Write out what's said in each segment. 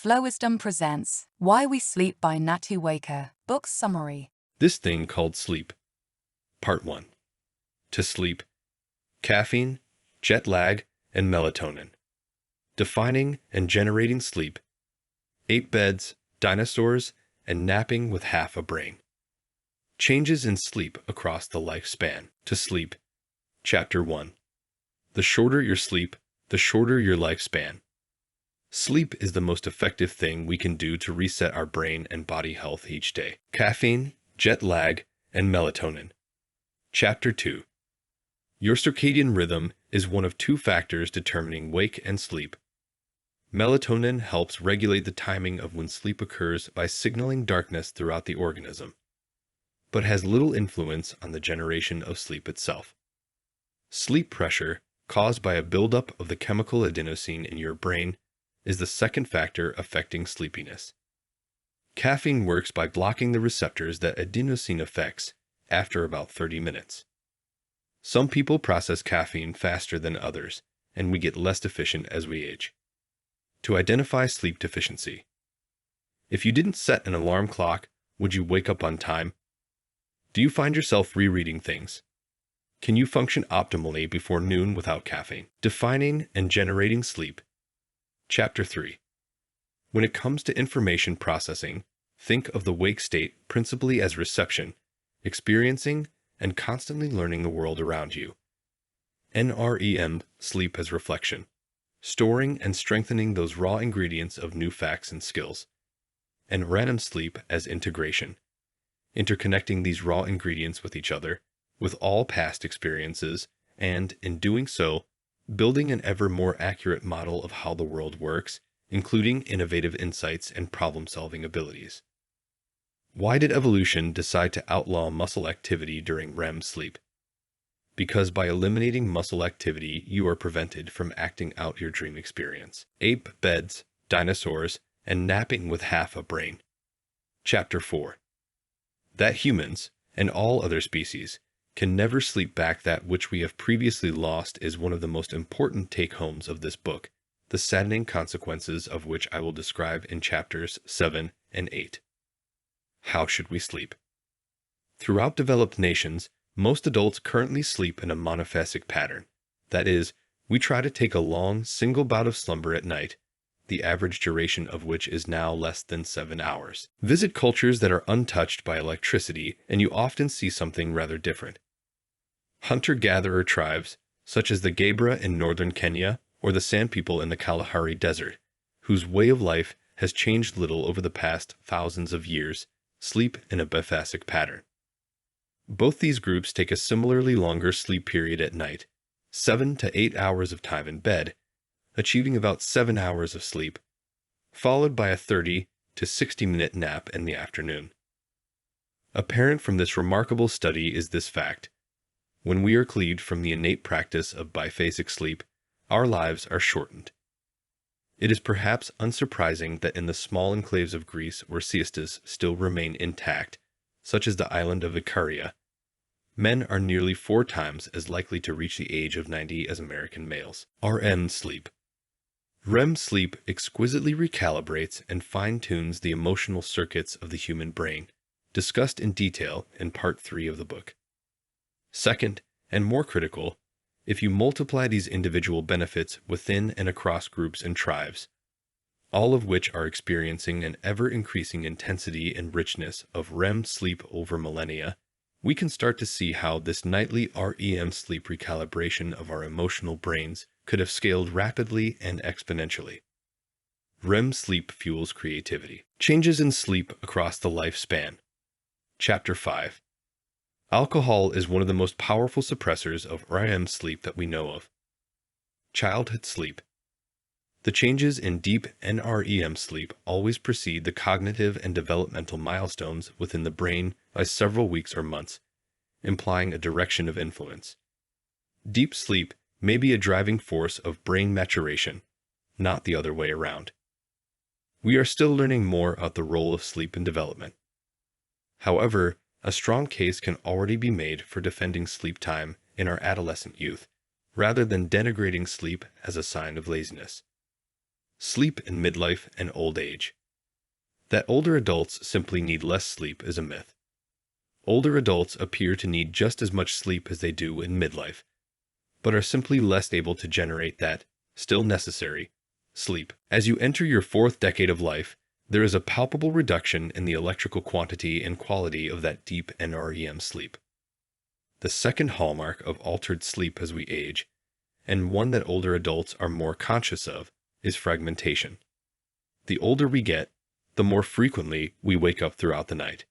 Flow Wisdom presents Why We Sleep by Mattew Walker. Book Summary. This Thing Called Sleep. Part 1. To sleep. Caffeine, jet lag, and melatonin. Defining and generating sleep. 8 beds, dinosaurs, and napping with half a brain. Changes in sleep across the lifespan. To sleep. Chapter 1. The shorter your sleep, the shorter your lifespan. Sleep is the most effective thing we can do to reset our brain and body health each day. Caffeine, jet lag, and melatonin. Chapter 2. Your circadian rhythm is one of 2 factors determining wake and sleep. Melatonin helps regulate the timing of when sleep occurs by signaling darkness throughout the organism, but has little influence on the generation of sleep itself. Sleep pressure, caused by a buildup of the chemical adenosine in your brain, is the second factor affecting sleepiness. Caffeine works by blocking the receptors that adenosine affects after about 30 minutes. Some people process caffeine faster than others, and we get less efficient as we age. To identify sleep deficiency. If you didn't set an alarm clock, would you wake up on time? Do you find yourself rereading things? Can you function optimally before noon without caffeine? Defining and generating sleep. Chapter 3. When it comes to information processing, think of the wake state principally as reception, experiencing, and constantly learning the world around you. NREM, sleep as reflection, storing and strengthening those raw ingredients of new facts and skills. And REM sleep as integration, interconnecting these raw ingredients with each other, with all past experiences, and, in doing so, building an ever more accurate model of how the world works, including innovative insights and problem-solving abilities. Why did evolution decide to outlaw muscle activity during REM sleep? Because by eliminating muscle activity, you are prevented from acting out your dream experience. 8 beds, dinosaurs, and napping with half a brain. Chapter 4. That humans, and all other species, can never sleep back that which we have previously lost is one of the most important take-homes of this book, the saddening consequences of which I will describe in chapters 7 and 8. How should we sleep? Throughout developed nations, most adults currently sleep in a monophasic pattern. That is, we try to take a long, single bout of slumber at night, the average duration of which is now less than 7 hours. Visit cultures that are untouched by electricity, and you often see something rather different. Hunter-gatherer tribes, such as the Gabbra in northern Kenya or the Sand People in the Kalahari Desert, whose way of life has changed little over the past thousands of years, sleep in a biphasic pattern. Both these groups take a similarly longer sleep period at night, 7 to 8 hours of time in bed, achieving about 7 hours of sleep, followed by a 30 to 60-minute nap in the afternoon. Apparent from this remarkable study is this fact. When we are cleaved from the innate practice of biphasic sleep, our lives are shortened. It is perhaps unsurprising that in the small enclaves of Greece where siestas still remain intact, such as the island of Icaria, men are nearly 4 times as likely to reach the age of 90 as American males. REM sleep. REM sleep exquisitely recalibrates and fine-tunes the emotional circuits of the human brain, discussed in detail in Part 3 of the book. Second, and more critical, if you multiply these individual benefits within and across groups and tribes, all of which are experiencing an ever-increasing intensity and richness of REM sleep over millennia, we can start to see how this nightly REM sleep recalibration of our emotional brains could have scaled rapidly and exponentially. REM sleep fuels creativity. Changes in sleep across the lifespan. Chapter 5. Alcohol is one of the most powerful suppressors of REM sleep that we know of. Childhood sleep. The changes in deep NREM sleep always precede the cognitive and developmental milestones within the brain by several weeks or months, implying a direction of influence. Deep sleep may be a driving force of brain maturation, not the other way around. We are still learning more about the role of sleep in development. However, a strong case can already be made for defending sleep time in our adolescent youth, rather than denigrating sleep as a sign of laziness. Sleep in midlife and old age. That older adults simply need less sleep is a myth. Older adults appear to need just as much sleep as they do in midlife, but are simply less able to generate that, still necessary, sleep. As you enter your fourth decade of life, there is a palpable reduction in the electrical quantity and quality of that deep NREM sleep. The second hallmark of altered sleep as we age, and one that older adults are more conscious of, is fragmentation. The older we get, the more frequently we wake up throughout the night.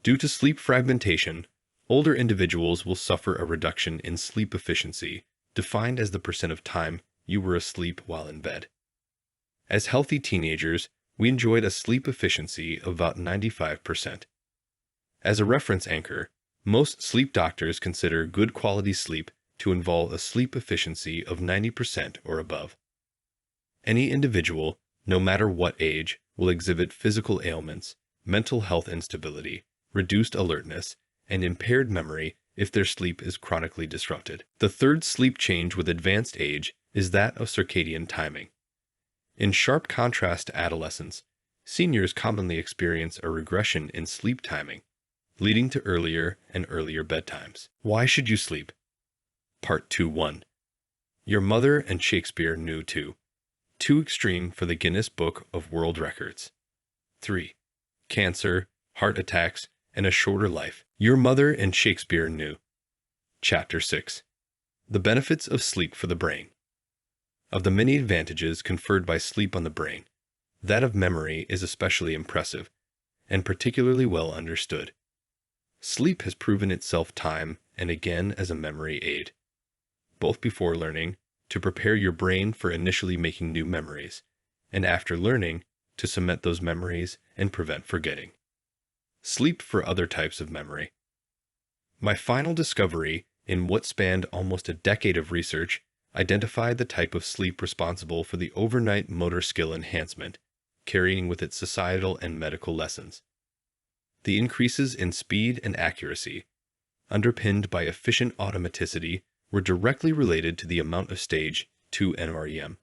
Due to sleep fragmentation, older individuals will suffer a reduction in sleep efficiency, defined as the percent of time you were asleep while in bed. As healthy teenagers, we enjoyed a sleep efficiency of about 95%. As a reference anchor, most sleep doctors consider good quality sleep to involve a sleep efficiency of 90% or above. Any individual, no matter what age, will exhibit physical ailments, mental health instability, reduced alertness, and impaired memory if their sleep is chronically disrupted. The third sleep change with advanced age is that of circadian timing. In sharp contrast to adolescence, seniors commonly experience a regression in sleep timing, leading to earlier and earlier bedtimes. Why should you sleep? Part 2.1. Your mother and Shakespeare knew too. Too extreme for the Guinness Book of World Records. 3. Cancer, heart attacks, and a shorter life. Your mother and Shakespeare knew. Chapter 6. The benefits of sleep for the brain. Of the many advantages conferred by sleep on the brain, that of memory is especially impressive, and particularly well understood. Sleep has proven itself time and again as a memory aid, both before learning, to prepare your brain for initially making new memories, and after learning, to cement those memories and prevent forgetting. Sleep for other types of memory. My final discovery, in what spanned almost a decade of research, identified the type of sleep responsible for the overnight motor skill enhancement, carrying with it societal and medical lessons. The increases in speed and accuracy, underpinned by efficient automaticity, were directly related to the amount of stage 2 NREM,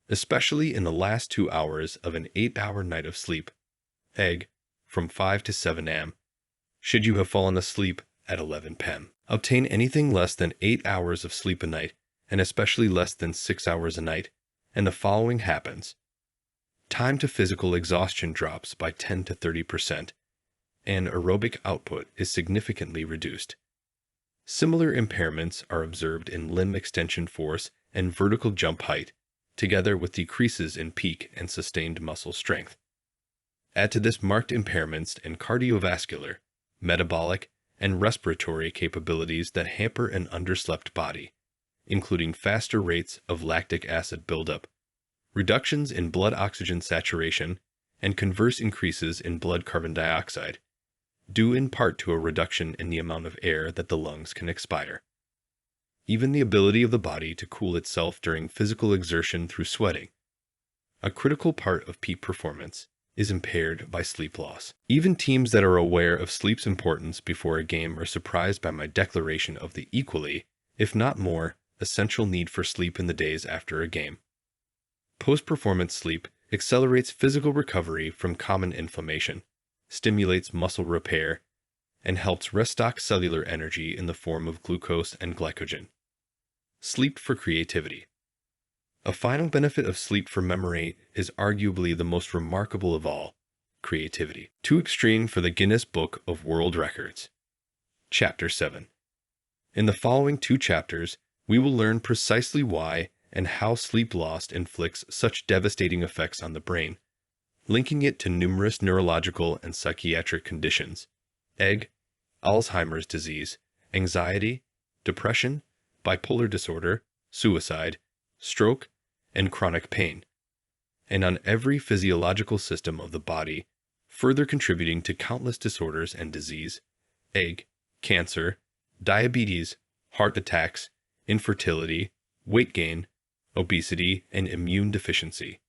especially in the last 2 hours of an 8-hour night of sleep, from 5 to 7 am, should you have fallen asleep at 11 p.m. Obtain anything less than 8 hours of sleep a night, and especially less than 6 hours a night, and the following happens. Time to physical exhaustion drops by 10 to 30%, and aerobic output is significantly reduced. Similar impairments are observed in limb extension force and vertical jump height, together with decreases in peak and sustained muscle strength. Add to this marked impairments in cardiovascular, metabolic, and respiratory capabilities that hamper an underslept body, including faster rates of lactic acid buildup, reductions in blood oxygen saturation, and converse increases in blood carbon dioxide, due in part to a reduction in the amount of air that the lungs can expire. Even the ability of the body to cool itself during physical exertion through sweating, a critical part of peak performance, is impaired by sleep loss. Even teams that are aware of sleep's importance before a game are surprised by my declaration of the equally, if not more, essential need for sleep in the days after a game. Post-performance sleep accelerates physical recovery from common inflammation, stimulates muscle repair, and helps restock cellular energy in the form of glucose and glycogen. Sleep for creativity. A final benefit of sleep for memory is arguably the most remarkable of all, creativity. Too extreme for the Guinness Book of World Records. Chapter 7. In the following 2 chapters, we will learn precisely why and how sleep loss inflicts such devastating effects on the brain, linking it to numerous neurological and psychiatric conditions, Alzheimer's disease, anxiety, depression, bipolar disorder, suicide, stroke, and chronic pain, and on every physiological system of the body, further contributing to countless disorders and disease, cancer, diabetes, heart attacks, infertility, weight gain, obesity, and immune deficiency.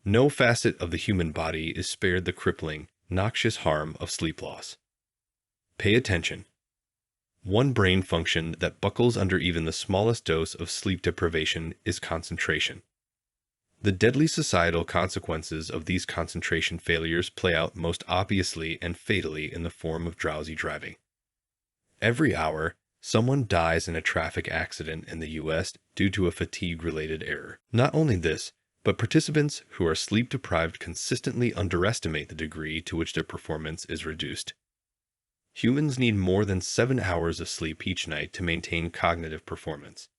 No facet of the human body is spared the crippling, noxious harm of sleep loss. Pay attention. One brain function that buckles under even the smallest dose of sleep deprivation is concentration. The deadly societal consequences of these concentration failures play out most obviously and fatally in the form of drowsy driving. Every hour, someone dies in a traffic accident in the US due to a fatigue-related error. Not only this, but participants who are sleep-deprived consistently underestimate the degree to which their performance is reduced. Humans need more than 7 hours of sleep each night to maintain cognitive performance.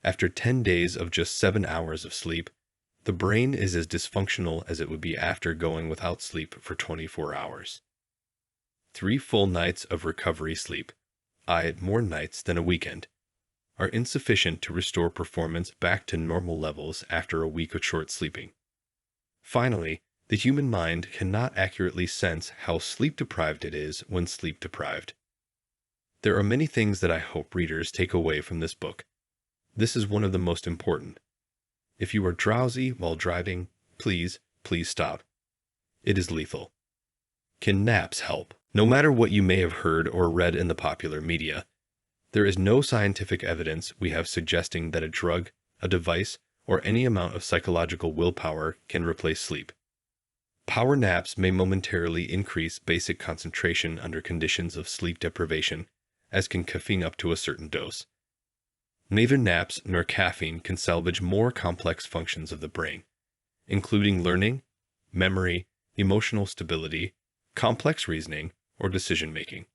After 10 days of just 7 hours of sleep, the brain is as dysfunctional as it would be after going without sleep for 24 hours. 3 full nights of recovery sleep, more nights than a weekend, are insufficient to restore performance back to normal levels after a week of short sleeping. Finally, the human mind cannot accurately sense how sleep-deprived it is when sleep-deprived. There are many things that I hope readers take away from this book. This is one of the most important. If you are drowsy while driving, please stop. It is lethal. Can naps help? No matter what you may have heard or read in the popular media, there is no scientific evidence we have suggesting that a drug, a device, or any amount of psychological willpower can replace sleep. Power naps may momentarily increase basic concentration under conditions of sleep deprivation, as can caffeine up to a certain dose. Neither naps nor caffeine can salvage more complex functions of the brain, including learning, memory, emotional stability, complex reasoning, or decision-making.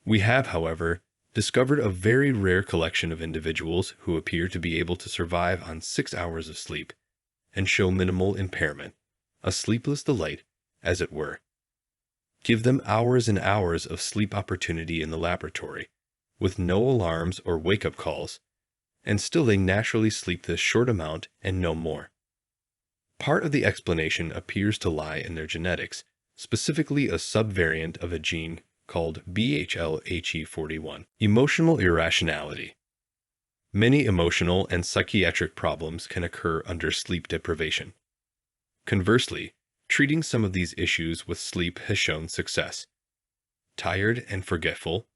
We have, however, discovered a very rare collection of individuals who appear to be able to survive on 6 hours of sleep and show minimal impairment, a sleepless delight, as it were. Give them hours and hours of sleep opportunity in the laboratory, with no alarms or wake-up calls, and still they naturally sleep this short amount and no more. Part of the explanation appears to lie in their genetics, specifically a subvariant of a gene called BHLHE41, emotional irrationality. Many emotional and psychiatric problems can occur under sleep deprivation. Conversely, treating some of these issues with sleep has shown success. Tired and forgetful.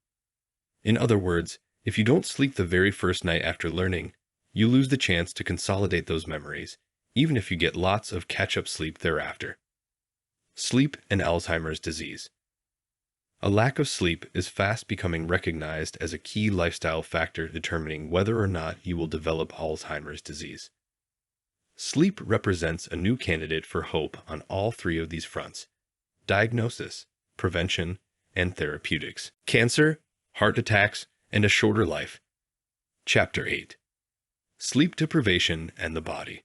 In other words, if you don't sleep the very first night after learning, you lose the chance to consolidate those memories, even if you get lots of catch-up sleep thereafter. Sleep and Alzheimer's disease. A lack of sleep is fast becoming recognized as a key lifestyle factor determining whether or not you will develop Alzheimer's disease. Sleep represents a new candidate for hope on all 3 of these fronts: diagnosis, prevention, and therapeutics. Cancer, heart attacks, and a shorter life. Chapter 8. Sleep deprivation and the body.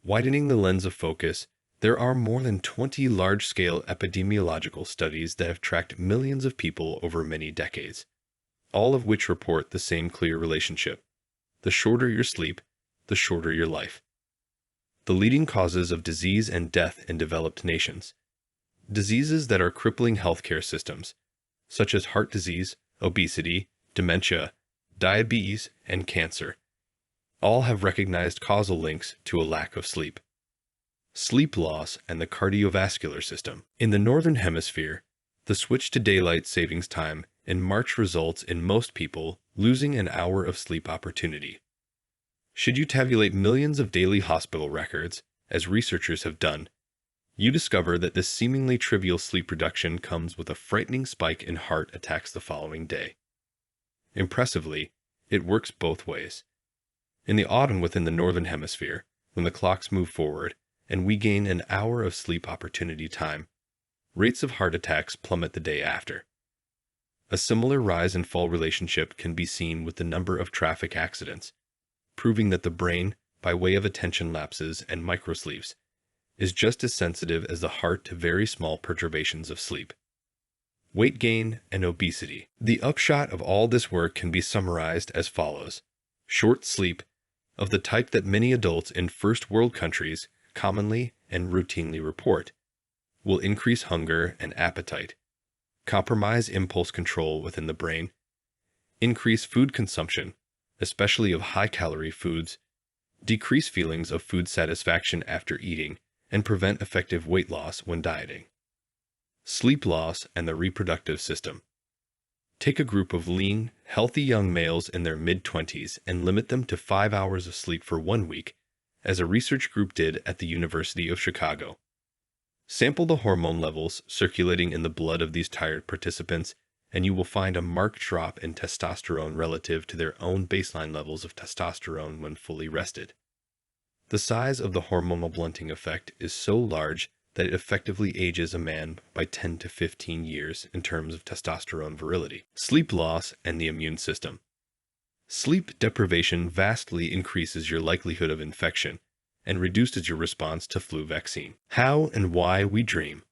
Widening the lens of focus, there are more than 20 large-scale epidemiological studies that have tracked millions of people over many decades, all of which report the same clear relationship. The shorter your sleep, the shorter your life. The leading causes of disease and death in developed nations. Diseases that are crippling healthcare systems, such as heart disease, obesity, dementia, diabetes, and cancer, all have recognized causal links to a lack of sleep. Sleep loss and the cardiovascular system. In the Northern Hemisphere, the switch to daylight savings time in March results in most people losing an hour of sleep opportunity. Should you tabulate millions of daily hospital records, as researchers have done, you discover that this seemingly trivial sleep reduction comes with a frightening spike in heart attacks the following day. Impressively, it works both ways. In the autumn within the Northern Hemisphere, when the clocks move forward and we gain an hour of sleep opportunity time, rates of heart attacks plummet the day after. A similar rise and fall relationship can be seen with the number of traffic accidents, proving that the brain, by way of attention lapses and microsleeps, is just as sensitive as the heart to very small perturbations of sleep. Weight gain and obesity. The upshot of all this work can be summarized as follows. Short sleep, of the type that many adults in first world countries commonly and routinely report, will increase hunger and appetite, compromise impulse control within the brain, increase food consumption, especially of high-calorie foods, decrease feelings of food satisfaction after eating, and prevent effective weight loss when dieting. Sleep loss and the reproductive system. Take a group of lean, healthy young males in their mid-20s and limit them to 5 hours of sleep for 1 week, as a research group did at the University of Chicago. Sample the hormone levels circulating in the blood of these tired participants, and you will find a marked drop in testosterone relative to their own baseline levels of testosterone when fully rested. The size of the hormonal blunting effect is so large that it effectively ages a man by 10 to 15 years in terms of testosterone virility. Sleep loss and the immune system. Sleep deprivation vastly increases your likelihood of infection and reduces your response to flu vaccine. How and why we dream.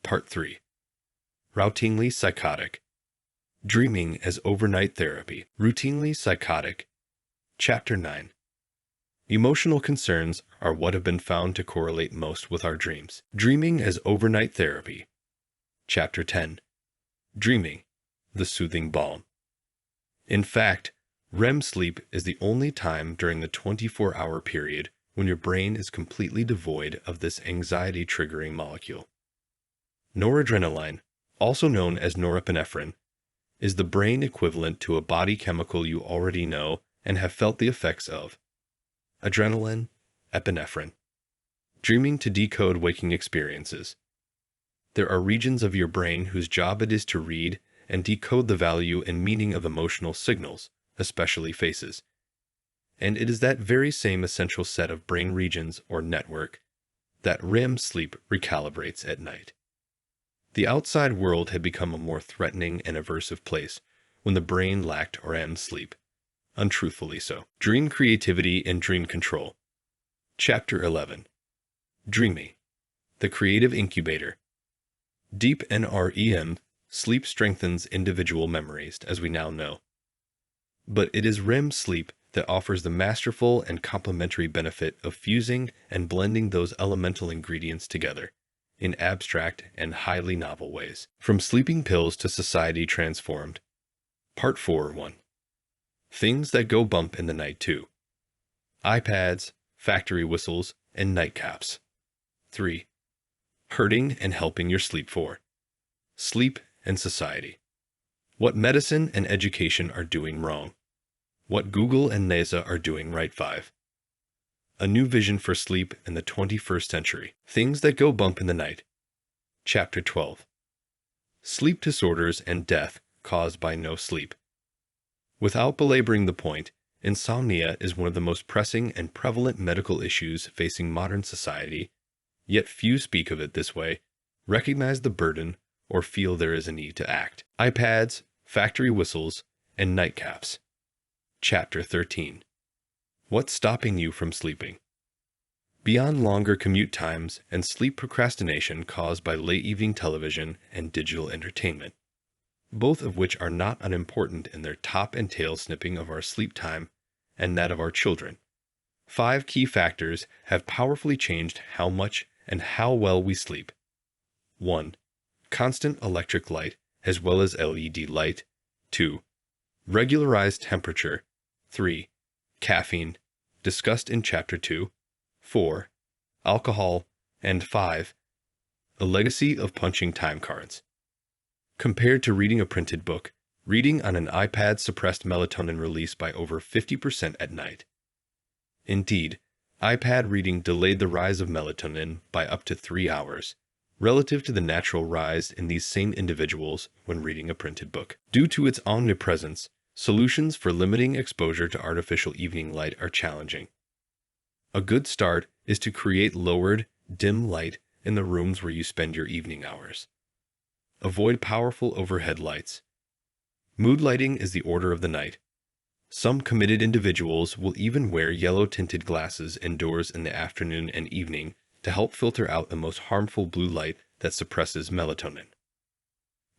Part 3. Routinely psychotic. Dreaming as overnight therapy. Routinely psychotic. Chapter 9. Emotional concerns are what have been found to correlate most with our dreams. Dreaming as overnight therapy. Chapter 10. Dreaming, the soothing balm. In fact, REM sleep is the only time during the 24-hour period when your brain is completely devoid of this anxiety-triggering molecule. Noradrenaline, also known as norepinephrine, is the brain equivalent to a body chemical you already know and have felt the effects of. Adrenaline, epinephrine. Dreaming to decode waking experiences. There are regions of your brain whose job it is to read and decode the value and meaning of emotional signals, especially faces. And it is that very same essential set of brain regions or network that REM sleep recalibrates at night. The outside world had become a more threatening and aversive place when the brain lacked REM sleep. Untruthfully so. Dream creativity and dream control. Chapter 11. Dreaming, the creative incubator. Deep NREM sleep strengthens individual memories, as we now know. But it is REM sleep that offers the masterful and complementary benefit of fusing and blending those elemental ingredients together in abstract and highly novel ways. From sleeping pills to society transformed. Part 4.1. Things that go bump in the night too. iPads, factory whistles, and nightcaps. 3. Hurting and helping your sleep for. Sleep and society. What medicine and education are doing wrong. What Google and NASA are doing right. 5. A new vision for sleep in the 21st century. Things that go bump in the night. Chapter 12. Sleep disorders and death caused by no sleep. Without belaboring the point, insomnia is one of the most pressing and prevalent medical issues facing modern society, yet few speak of it this way, recognize the burden, or feel there is a need to act. iPads, factory whistles, and nightcaps. Chapter 13. What's stopping you from sleeping? Beyond longer commute times and sleep procrastination caused by late evening television and digital entertainment, both of which are not unimportant in their top and tail snipping of our sleep time and that of our children. 5 key factors have powerfully changed how much and how well we sleep. 1. Constant electric light as well as LED light. 2. Regularized temperature. 3. Caffeine, discussed in Chapter 2. 4. Alcohol. And 5. A legacy of punching time cards. Compared to reading a printed book, reading on an iPad suppressed melatonin release by over 50% at night. Indeed, iPad reading delayed the rise of melatonin by up to 3 hours, relative to the natural rise in these same individuals when reading a printed book. Due to its omnipresence, solutions for limiting exposure to artificial evening light are challenging. A good start is to create lowered, dim light in the rooms where you spend your evening hours. Avoid powerful overhead lights. Mood lighting is the order of the night. Some committed individuals will even wear yellow-tinted glasses indoors in the afternoon and evening to help filter out the most harmful blue light that suppresses melatonin.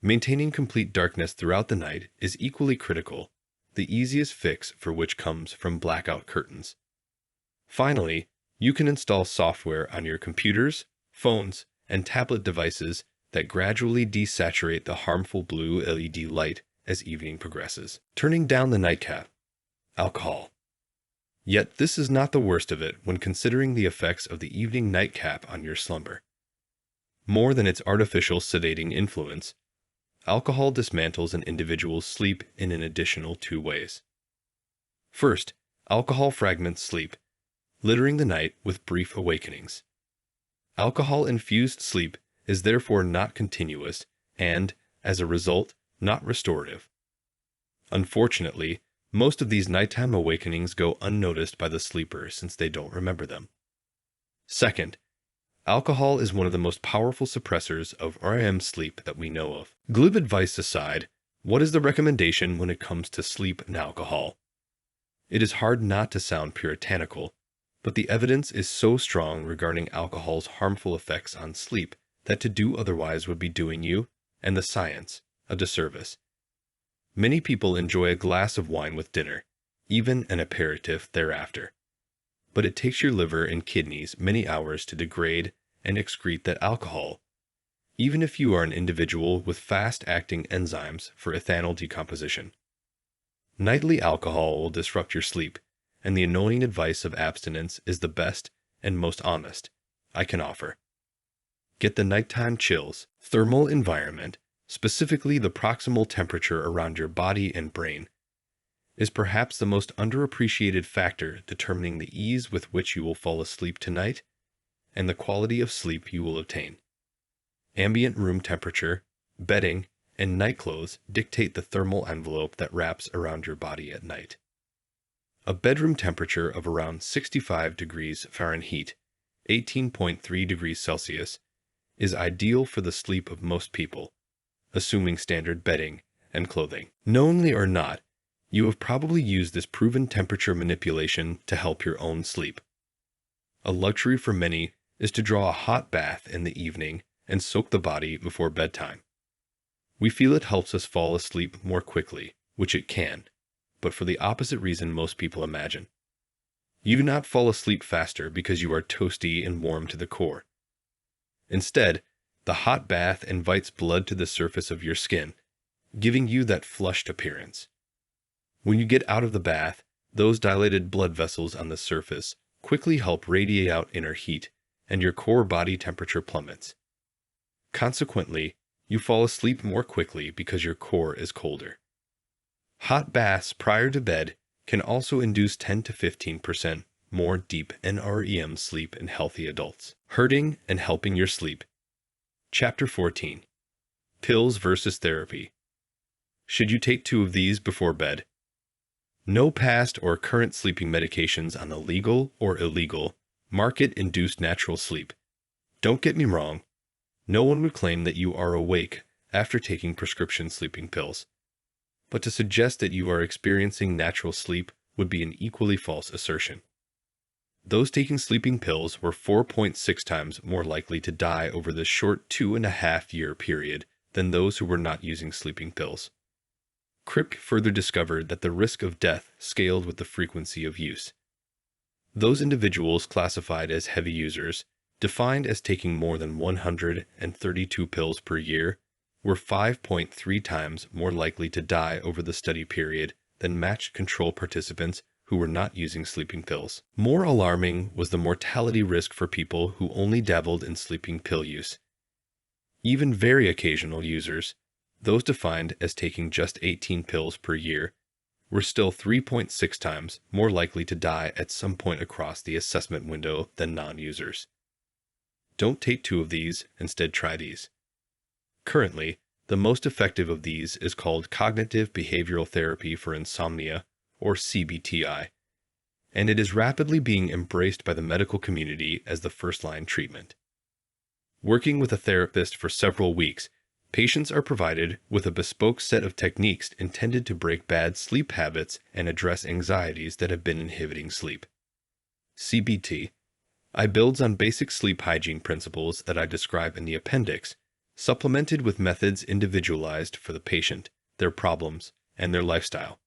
Maintaining complete darkness throughout the night is equally critical, the easiest fix for which comes from blackout curtains. Finally, you can install software on your computers, phones, and tablet devices that gradually desaturate the harmful blue LED light as evening progresses. Turning down the nightcap. Alcohol. Yet this is not the worst of it when considering the effects of the evening nightcap on your slumber. More than its artificial sedating influence, alcohol dismantles an individual's sleep in an additional 2 ways. First, alcohol fragments sleep, littering the night with brief awakenings. Alcohol-infused sleep is therefore not continuous and, as a result, not restorative. Unfortunately, most of these nighttime awakenings go unnoticed by the sleeper since they don't remember them. Second, alcohol is one of the most powerful suppressors of REM sleep that we know of. Glib advice aside, what is the recommendation when it comes to sleep and alcohol? It is hard not to sound puritanical, but the evidence is so strong regarding alcohol's harmful effects on sleep that to do otherwise would be doing you, and the science, a disservice. Many people enjoy a glass of wine with dinner, even an aperitif thereafter. But it takes your liver and kidneys many hours to degrade and excrete that alcohol, even if you are an individual with fast-acting enzymes for ethanol decomposition. Nightly alcohol will disrupt your sleep, and the annoying advice of abstinence is the best and most honest I can offer. Get the nighttime chills. Thermal environment, specifically the proximal temperature around your body and brain, is perhaps the most underappreciated factor determining the ease with which you will fall asleep tonight and the quality of sleep you will obtain. Ambient room temperature, bedding, and night clothes dictate the thermal envelope that wraps around your body at night. A bedroom temperature of around 65 degrees Fahrenheit, 18.3 degrees Celsius, is ideal for the sleep of most people, assuming standard bedding and clothing. Knowingly or not, you have probably used this proven temperature manipulation to help your own sleep. A luxury for many is to draw a hot bath in the evening and soak the body before bedtime. We feel it helps us fall asleep more quickly, which it can, but for the opposite reason most people imagine. You do not fall asleep faster because you are toasty and warm to the core. Instead, the hot bath invites blood to the surface of your skin, giving you that flushed appearance. When you get out of the bath, those dilated blood vessels on the surface quickly help radiate out inner heat, and your core body temperature plummets. Consequently, you fall asleep more quickly because your core is colder. Hot baths prior to bed can also induce 10 to 15% more deep NREM sleep in healthy adults. Hurting and helping your sleep. Chapter 14. Pills versus therapy. Should you take 2 of these before bed? No past or current sleeping medications on the legal or illegal market-induced natural sleep. Don't get me wrong, no one would claim that you are awake after taking prescription sleeping pills. But to suggest that you are experiencing natural sleep would be an equally false assertion. Those taking sleeping pills were 4.6 times more likely to die over this short 2.5-year period than those who were not using sleeping pills. Crick further discovered that the risk of death scaled with the frequency of use. Those individuals classified as heavy users, defined as taking more than 132 pills per year, were 5.3 times more likely to die over the study period than matched control participants who were not using sleeping pills. More alarming was the mortality risk for people who only dabbled in sleeping pill use. Even very occasional users, those defined as taking just 18 pills per year, were still 3.6 times more likely to die at some point across the assessment window than non-users. Don't take 2 of these, instead try these. Currently, the most effective of these is called cognitive behavioral therapy for insomnia, or CBTI, and it is rapidly being embraced by the medical community as the first-line treatment. Working with a therapist for several weeks, patients are provided with a bespoke set of techniques intended to break bad sleep habits and address anxieties that have been inhibiting sleep. CBT builds on basic sleep hygiene principles that I describe in the appendix, supplemented with methods individualized for the patient, their problems, and their lifestyle.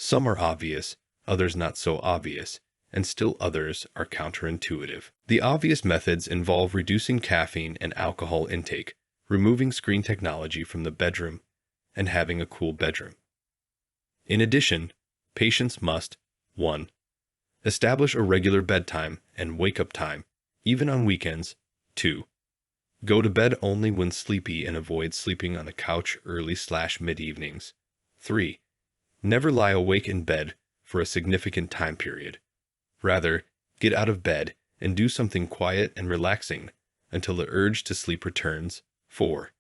Some are obvious, others not so obvious, and still others are counterintuitive. The obvious methods involve reducing caffeine and alcohol intake, removing screen technology from the bedroom, and having a cool bedroom. In addition, patients must 1. Establish a regular bedtime and wake-up time, even on weekends. 2. Go to bed only when sleepy and avoid sleeping on the couch early/mid evenings. 3. Never lie awake in bed for a significant time period. Rather, Get out of bed and do something quiet and relaxing until the urge to sleep returns. 4.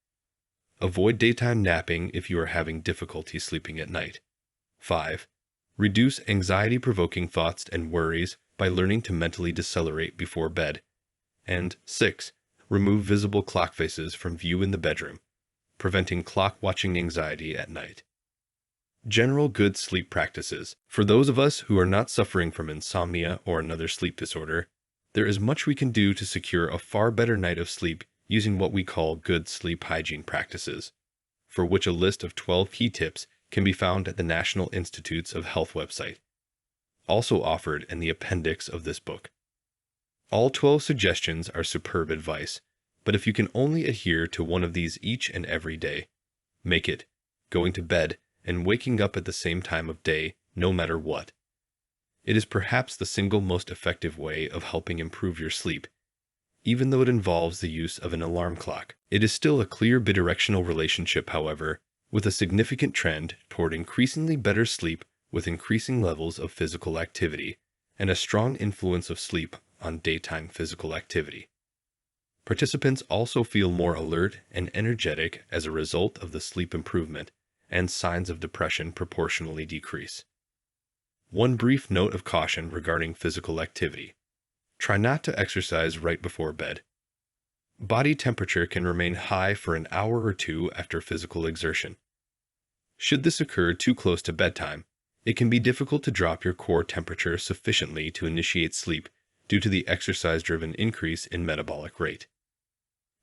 Avoid daytime napping if you are having difficulty sleeping at night. 5. Reduce anxiety-provoking thoughts and worries by learning to mentally decelerate before bed. And 6. Remove visible clock faces from view in the bedroom, preventing clock-watching anxiety at night. General good sleep practices. For those of us who are not suffering from insomnia or another sleep disorder, there is much we can do to secure a far better night of sleep using what we call good sleep hygiene practices, for which a list of 12 key tips can be found at the National Institutes of Health website, also offered in the appendix of this book. All 12 suggestions are superb advice, but if you can only adhere to one of these each and every day, make it going to bed and waking up at the same time of day, no matter what. It is perhaps the single most effective way of helping improve your sleep. Even though it involves the use of an alarm clock, it is still a clear bidirectional relationship, however, with a significant trend toward increasingly better sleep with increasing levels of physical activity, and a strong influence of sleep on daytime physical activity. Participants also feel more alert and energetic as a result of the sleep improvement, and signs of depression proportionally decrease. One brief note of caution regarding physical activity. Try not to exercise right before bed. Body temperature can remain high for an hour or two after physical exertion. Should this occur too close to bedtime, it can be difficult to drop your core temperature sufficiently to initiate sleep due to the exercise-driven increase in metabolic rate.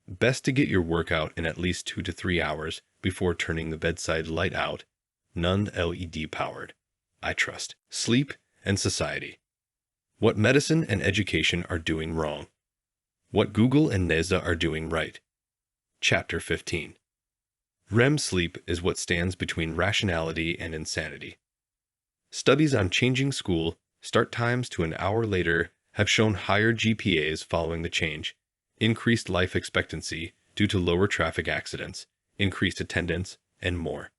Best to get your workout in at least 2 to 3 hours before turning the bedside light out, none LED powered. I trust. Sleep and society. What medicine and education are doing wrong. What Google and NASA are doing right. Chapter 15. REM sleep is what stands between rationality and insanity. Studies on changing school start times to an hour later have shown higher GPAs following the change, increased life expectancy due to lower traffic accidents, increased attendance, and more.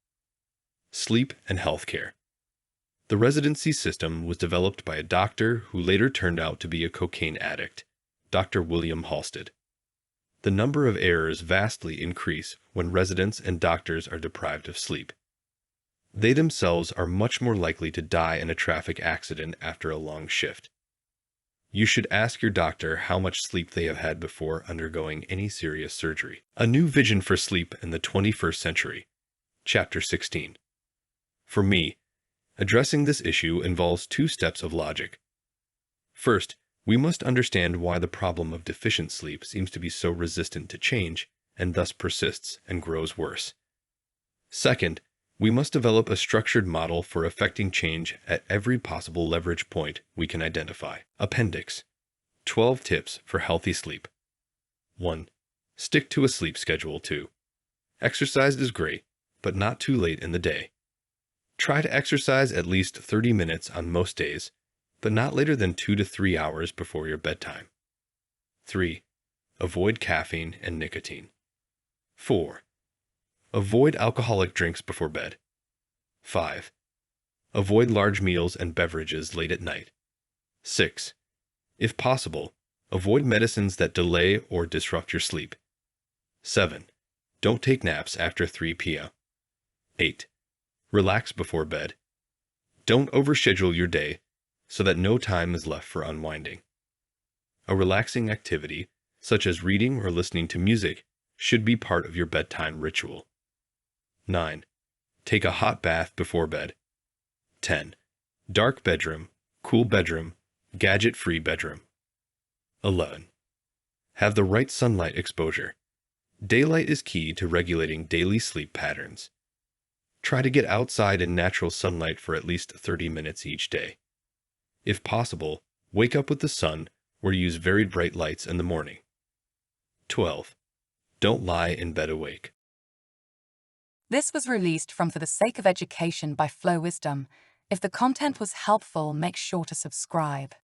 Sleep and healthcare. The residency system was developed by a doctor who later turned out to be a cocaine addict, Dr. William Halsted. The number of errors vastly increase when residents and doctors are deprived of sleep. They themselves are much more likely to die in a traffic accident after a long shift. You should ask your doctor how much sleep they have had before undergoing any serious surgery. A new vision for sleep in the 21st century. Chapter 16. For me, addressing this issue involves 2 steps of logic. First, we must understand why the problem of deficient sleep seems to be so resistant to change and thus persists and grows worse. Second, we must develop a structured model for effecting change at every possible leverage point we can identify. Appendix. 12 tips for healthy sleep. 1. Stick to a sleep schedule. 2. Exercise is great, but not too late in the day. Try to exercise at least 30 minutes on most days, but not later than 2 to 3 hours before your bedtime. 3. Avoid caffeine and nicotine. 4. Avoid alcoholic drinks before bed. 5. Avoid large meals and beverages late at night. 6. If possible, avoid medicines that delay or disrupt your sleep. 7. Don't take naps after 3 p.m. 8. Relax before bed. Don't overschedule your day so that no time is left for unwinding. A relaxing activity, such as reading or listening to music, should be part of your bedtime ritual. 9. Take a hot bath before bed. 10. Dark bedroom, cool bedroom, gadget-free bedroom. 11. Have the right sunlight exposure. Daylight is key to regulating daily sleep patterns. Try to get outside in natural sunlight for at least 30 minutes each day. If possible, wake up with the sun or use very bright lights in the morning. 12. Don't lie in bed awake. This was released from For the Sake of Education by Flow Wisdom. If the content was helpful, make sure to subscribe.